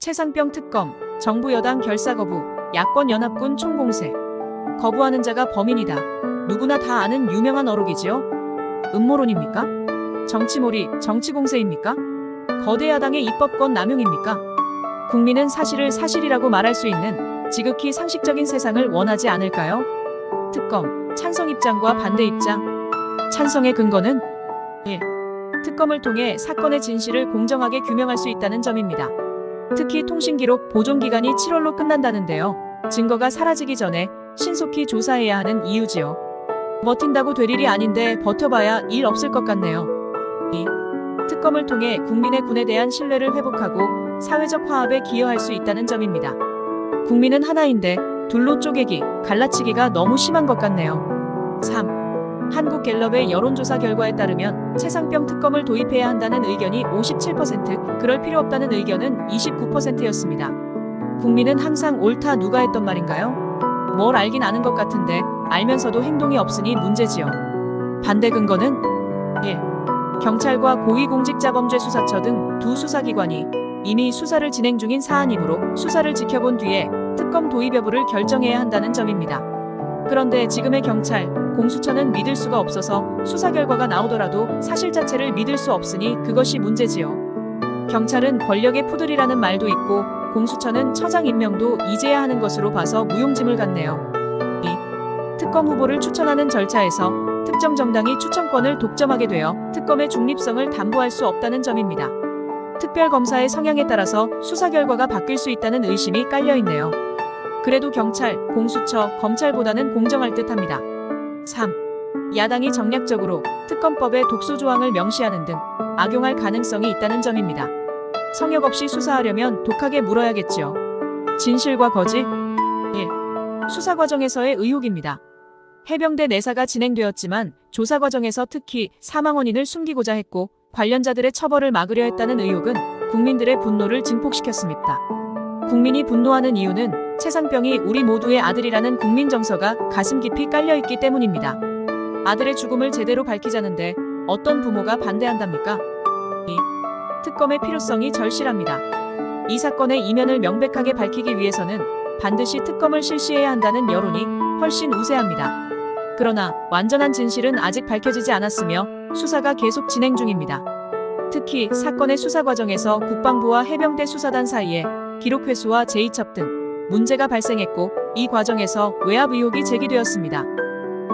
최상병 특검, 정부 여당 결사 거부, 야권 연합군 총공세. 거부하는 자가 범인이다. 누구나 다 아는 유명한 어록이지요? 음모론입니까? 정치몰이, 정치공세입니까? 거대 야당의 입법권 남용입니까? 국민은 사실을 사실이라고 말할 수 있는 지극히 상식적인 세상을 원하지 않을까요? 특검, 찬성 입장과 반대 입장. 찬성의 근거는 1. 특검을 통해 사건의 진실을 공정하게 규명할 수 있다는 점입니다. 특히 통신기록 보존기간이 7월로 끝난다는데요. 증거가 사라지기 전에 신속히 조사해야 하는 이유지요. 버틴다고 될 일이 아닌데 버텨봐야 일 없을 것 같네요. 2. 특검을 통해 국민의 군에 대한 신뢰를 회복하고 사회적 화합에 기여할 수 있다는 점입니다. 국민은 하나인데 둘로 쪼개기, 갈라치기가 너무 심한 것 같네요. 3. 한국갤럽의 여론조사 결과에 따르면 최상병 특검을 도입해야 한다는 의견이 57%, 그럴 필요 없다는 의견은 29%였습니다. 국민은 항상 옳다 누가 했던 말인가요? 뭘 알긴 아는 것 같은데 알면서도 행동이 없으니 문제지요. 반대 근거는 1. 경찰과 고위공직자범죄수사처 등 두 수사기관이 이미 수사를 진행 중인 사안이므로 수사를 지켜본 뒤에 특검 도입 여부를 결정해야 한다는 점입니다. 그런데 지금의 경찰, 공수처는 믿을 수가 없어서 수사 결과가 나오더라도 사실 자체를 믿을 수 없으니 그것이 문제지요. 경찰은 권력의 푸들이라는 말도 있고 공수처는 처장 임명도 이제야 하는 것으로 봐서 무용지물 같네요. 2. 특검 후보를 추천하는 절차에서 특정 정당이 추천권을 독점하게 되어 특검의 중립성을 담보할 수 없다는 점입니다. 특별검사의 성향에 따라서 수사 결과가 바뀔 수 있다는 의심이 깔려있네요. 그래도 경찰, 공수처, 검찰보다는 공정할 듯합니다. 3. 야당이 정략적으로 특검법에 독소 조항을 명시하는 등 악용할 가능성이 있다는 점입니다. 성역 없이 수사하려면 독하게 물어야겠지요. 진실과 거짓. 1. 수사 과정에서의 의혹입니다. 해병대 내사가 진행되었지만 조사 과정에서 특히 사망 원인을 숨기고자 했고 관련자들의 처벌을 막으려 했다는 의혹은 국민들의 분노를 증폭시켰습니다. 국민이 분노하는 이유는 최상병이 우리 모두의 아들이라는 국민 정서가 가슴 깊이 깔려있기 때문입니다. 아들의 죽음을 제대로 밝히자는데 어떤 부모가 반대한답니까? 2. 특검의 필요성이 절실합니다. 이 사건의 이면을 명백하게 밝히기 위해서는 반드시 특검을 실시해야 한다는 여론이 훨씬 우세합니다. 그러나 완전한 진실은 아직 밝혀지지 않았으며 수사가 계속 진행 중입니다. 특히 사건의 수사 과정에서 국방부와 해병대 수사단 사이에 기록 회수와 재이첩 등 문제가 발생했고 이 과정에서 외압 의혹이 제기되었습니다.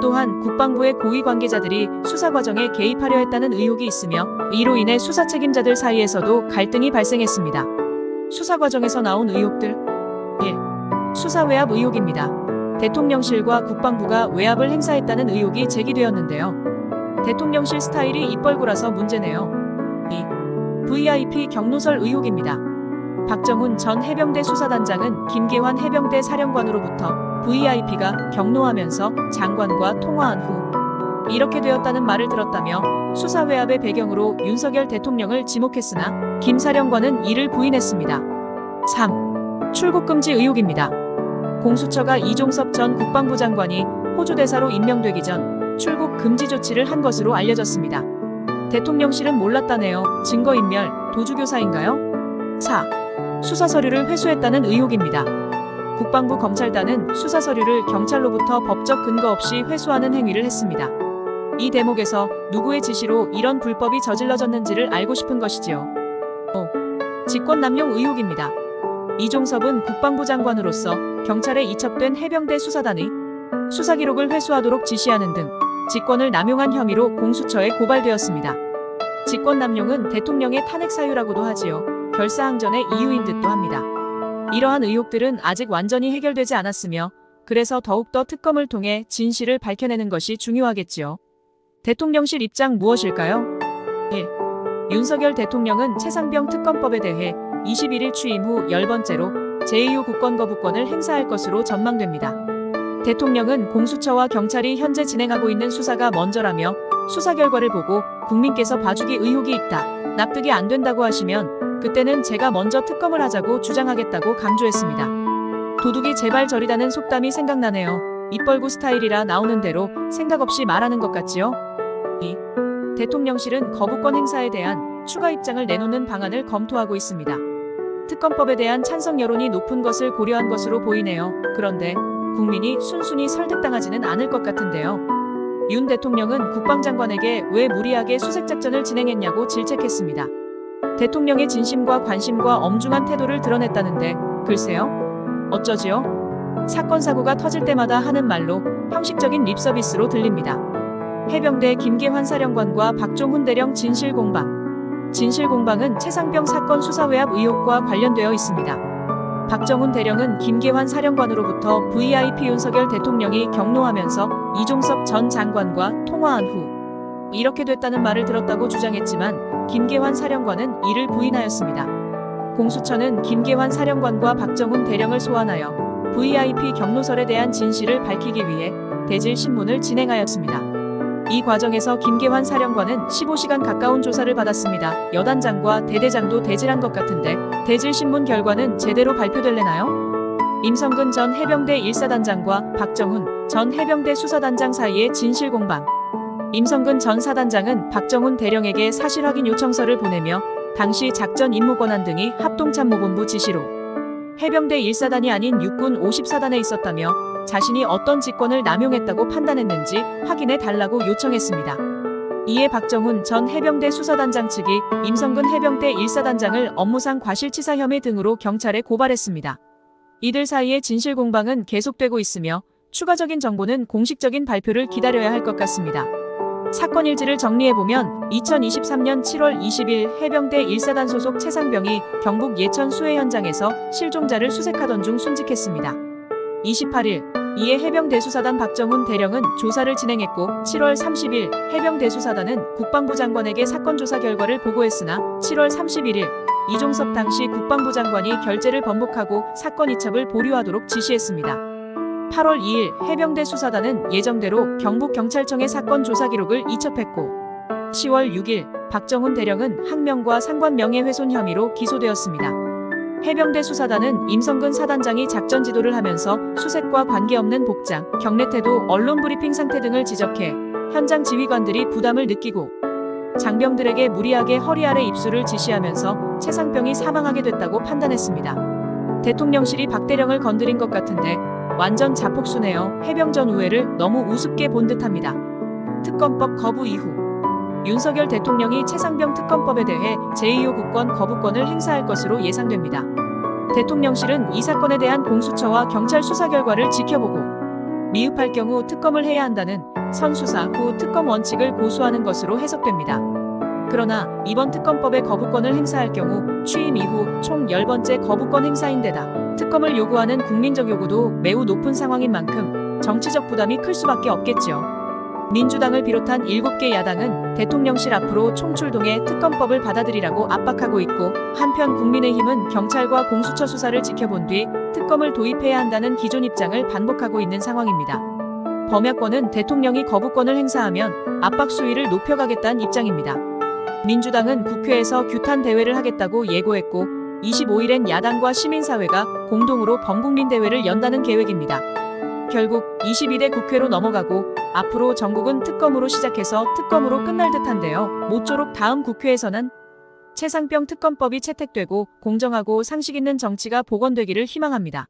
또한 국방부의 고위 관계자들이 수사 과정에 개입하려 했다는 의혹이 있으며 이로 인해 수사 책임자들 사이에서도 갈등이 발생했습니다. 수사 과정에서 나온 의혹들. 1. 수사 외압 의혹입니다. 대통령실과 국방부가 외압을 행사했다는 의혹이 제기되었는데요. 대통령실 스타일이 입벌구라서 문제네요. 2. VIP 경로설 의혹입니다. 박정훈 전 해병대 수사단장은 김계환 해병대 사령관으로부터 VIP가 경로하면서 장관과 통화한 후 이렇게 되었다는 말을 들었다며 수사 외압의 배경으로 윤석열 대통령을 지목했으나 김 사령관은 이를 부인했습니다. 3. 출국 금지 의혹입니다. 공수처가 이종섭 전 국방부 장관이 호주 대사로 임명되기 전 출국 금지 조치를 한 것으로 알려졌습니다. 대통령실은 몰랐다네요. 증거인멸, 도주교사인가요? 4. 수사 서류를 회수했다는 의혹입니다. 국방부 검찰단은 수사 서류를 경찰로부터 법적 근거 없이 회수하는 행위를 했습니다. 이 대목에서 누구의 지시로 이런 불법이 저질러졌는지를 알고 싶은 것이지요. 5. 직권남용 의혹입니다. 이종섭은 국방부 장관으로서 경찰에 이첩된 해병대 수사단의 수사 기록을 회수하도록 지시하는 등 직권을 남용한 혐의로 공수처에 고발되었습니다. 직권남용은 대통령의 탄핵 사유라고도 하지요. 결사항전의 이유인 듯도 합니다. 이러한 의혹들은 아직 완전히 해결되지 않았으며 그래서 더욱더 특검을 통해 진실을 밝혀내는 것이 중요하겠지요. 대통령실 입장 무엇일까요? 1. 윤석열 대통령은 최상병 특검법에 대해 21일 취임 후 10번째로 제2호 국권거부권을 행사할 것으로 전망됩니다. 대통령은 공수처와 경찰이 현재 진행하고 있는 수사가 먼저라며 수사 결과를 보고 국민께서 봐주기 의혹이 있다, 납득이 안 된다고 하시면 그때는 제가 먼저 특검을 하자고 주장하겠다고 강조했습니다. 도둑이 제발 저리다는 속담이 생각나네요. 입벌구 스타일이라 나오는 대로 생각 없이 말하는 것 같지요? 2. 대통령실은 거부권 행사에 대한 추가 입장을 내놓는 방안을 검토하고 있습니다. 특검법에 대한 찬성 여론이 높은 것을 고려한 것으로 보이네요. 그런데 국민이 순순히 설득당하지는 않을 것 같은데요. 윤 대통령은 국방장관에게 왜 무리하게 수색작전을 진행했냐고 질책했습니다. 대통령의 진심과 관심과 엄중한 태도를 드러냈다는데 글쎄요? 어쩌지요? 사건 사고가 터질 때마다 하는 말로 형식적인 립서비스로 들립니다. 해병대 김계환 사령관과 박종훈 대령 진실공방. 진실공방은 최상병 사건 수사 외압 의혹과 관련되어 있습니다. 박정훈 대령은 김계환 사령관으로부터 VIP 윤석열 대통령이 경로하면서 이종섭 전 장관과 통화한 후 이렇게 됐다는 말을 들었다고 주장했지만 김계환 사령관은 이를 부인하였습니다. 공수처는 김계환 사령관과 박정훈 대령을 소환하여 VIP 경로설에 대한 진실을 밝히기 위해 대질 신문을 진행하였습니다. 이 과정에서 김계환 사령관은 15시간 가까운 조사를 받았습니다. 여단장과 대대장도 대질한 것 같은데 대질 신문 결과는 제대로 발표될래나요? 임성근 전 해병대 1사단장과 박정훈 전 해병대 수사단장 사이의 진실공방. 임성근 전 사단장은 박정훈 대령에게 사실 확인 요청서를 보내며 당시 작전 임무 권한 등이 합동참모본부 지시로 해병대 1사단이 아닌 육군 54단에 있었다며 자신이 어떤 직권을 남용했다고 판단했는지 확인해 달라고 요청했습니다. 이에 박정훈 전 해병대 수사단장 측이 임성근 해병대 1사단장을 업무상 과실치사 혐의 등으로 경찰에 고발했습니다. 이들 사이의 진실공방은 계속되고 있으며 추가적인 정보는 공식적인 발표를 기다려야 할 것 같습니다. 사건 일지를 정리해보면 2023년 7월 20일 해병대 1사단 소속 최상병이 경북 예천 수해 현장에서 실종자를 수색하던 중 순직했습니다. 28일 이에 해병대 수사단 박정훈 대령은 조사를 진행했고 7월 30일 해병대 수사단은 국방부 장관에게 사건 조사 결과를 보고했으나 7월 31일 이종섭 당시 국방부 장관이 결재를 번복하고 사건 이첩을 보류하도록 지시했습니다. 8월 2일 해병대 수사단은 예정대로 경북경찰청에 사건 조사 기록을 이첩했고 10월 6일 박정훈 대령은 항명과 상관 명예훼손 혐의로 기소되었습니다. 해병대 수사단은 임성근 사단장이 작전 지도를 하면서 수색과 관계없는 복장, 경례 태도, 언론 브리핑 상태 등을 지적해 현장 지휘관들이 부담을 느끼고 장병들에게 무리하게 허리 아래 입수를 지시하면서 최상병이 사망하게 됐다고 판단했습니다. 대통령실이 박 대령을 건드린 것 같은데 완전 자폭수네요. 해병전 우회를 너무 우습게 본 듯합니다. 특검법 거부 이후 윤석열 대통령이 최상병 특검법에 대해 제2호 국권 거부권을 행사할 것으로 예상됩니다. 대통령실은 이 사건에 대한 공수처와 경찰 수사 결과를 지켜보고 미흡할 경우 특검을 해야 한다는 선수사 후 특검 원칙을 고수하는 것으로 해석됩니다. 그러나 이번 특검법의 거부권을 행사할 경우 취임 이후 총 10번째 거부권 행사인데다 특검을 요구하는 국민적 요구도 매우 높은 상황인 만큼 정치적 부담이 클 수밖에 없겠지요. 민주당을 비롯한 7개 야당은 대통령실 앞으로 총출동해 특검법을 받아들이라고 압박하고 있고 한편 국민의힘은 경찰과 공수처 수사를 지켜본 뒤 특검을 도입해야 한다는 기존 입장을 반복하고 있는 상황입니다. 범야권은 대통령이 거부권을 행사하면 압박 수위를 높여가겠다는 입장입니다. 민주당은 국회에서 규탄 대회를 하겠다고 예고했고 25일엔 야당과 시민사회가 공동으로 범국민 대회를 연다는 계획입니다. 결국 22대 국회로 넘어가고 앞으로 전국은 특검으로 시작해서 특검으로 끝날 듯한데요. 모쪼록 다음 국회에서는 최상병 특검법이 채택되고 공정하고 상식 있는 정치가 복원되기를 희망합니다.